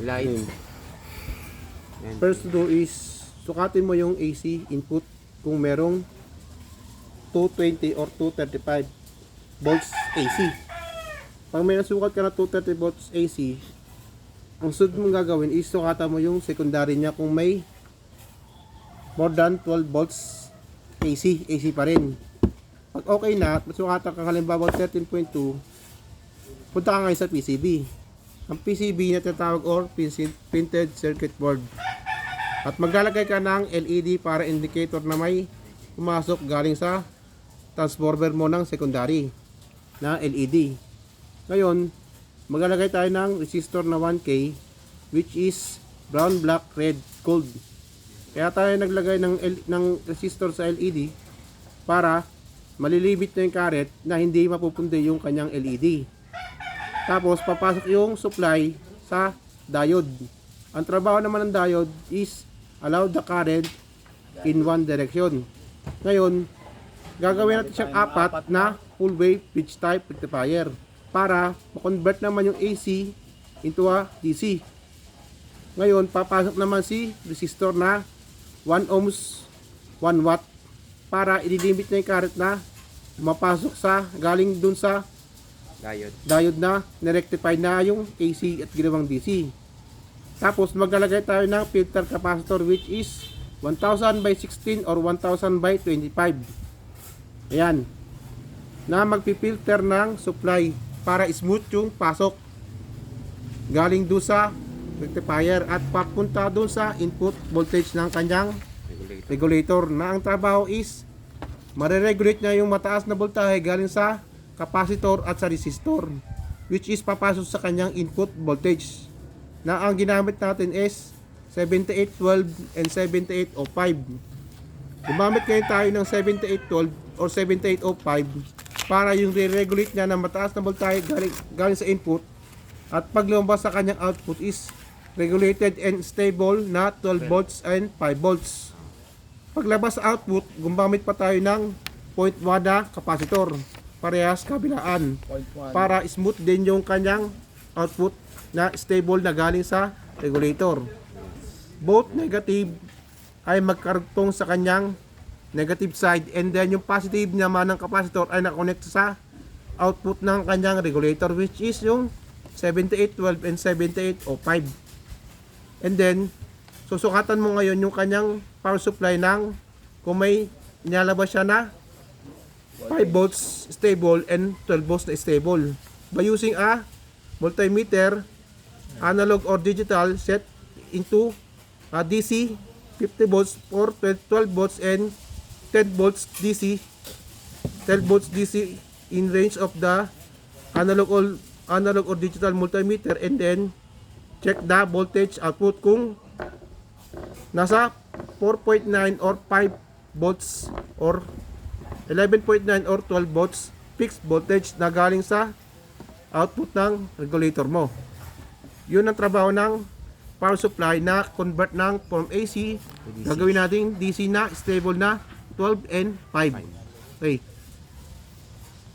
Light. Ayun. Yan. First to do is sukatin mo yung AC input kung merong 220 or 235 volts AC. Pag may nasukat ka na 230 volts AC, ang sunod mong gagawin is sukatan mo yung secondary niya kung may more than 12 volts AC pa rin. Pag okay na, at sukatan ka halimbawa 13.2, punta ka ngayon sa PCB. Ang PCB na tinatawag or printed circuit board. At maglalagay ka ng LED para indicator na may pumasok galing sa transformer mo ng secondary na LED. Ngayon, maglalagay tayo ng resistor na 1K which is brown, black, red, gold. Kaya tayo naglagay ng resistor sa LED para malilibit na yung current na hindi mapupundi yung kanyang LED. Tapos papasok yung supply sa diode. Ang trabaho naman ng diode is allow the current in one direction. Ngayon, gagawin natin siyang apat na full wave bridge type rectifier para ma-convert naman yung AC into a DC. Ngayon, papasok naman si resistor na 1 ohms 1 watt para i-limit na yung current na mapasok sa galing dun sa diode na nirectify na yung AC at ginawang DC. Tapos maglalagay tayo ng filter capacitor which is 1000 by 16 or 1000 by 25. Ayan. Na magpipilter ng supply para smooth yung pasok galing doon sa rectifier at papunta doon sa input voltage ng kanyang regulator na ang trabaho is mariregulate niya yung mataas na voltahe galing sa capacitor at sa resistor which is papasok sa kanyang input voltage na ang ginamit natin is 7812 and 7805. Gumamit ngayon tayo ng 7812 or 7805 para yung re-regulate niya ng mataas na voltahe galing sa input at pag lumabas sa kanyang output is regulated and stable na 12 volts and 5 volts. Paglabas sa output, gumamit pa tayo ng 0.1 na capacitor parehas kabilaan para smooth din yung kanyang output na stable na galing sa regulator. Both negative ay magkarugtong sa kanyang negative side and then yung positive naman ng capacitor ay nakonect sa output ng kanyang regulator which is yung 7812 and 7805. And then susukatan mo ngayon yung kanyang power supply ng kung may nilalabas siya na 5 volts stable and 12 volts na stable by using a multimeter, analog or digital, set into a DC 50 volts for 12 volts and 10 volts DC 12 volts DC in range of the analog or digital multimeter and then check the voltage output kung nasa 4.9 or 5 volts or 11.9 or 12 volts fixed voltage na galing sa output ng regulator mo. Yun ang trabaho ng power supply na convert ng from AC, gagawin natin DC na stable na 12 and 5. Okay.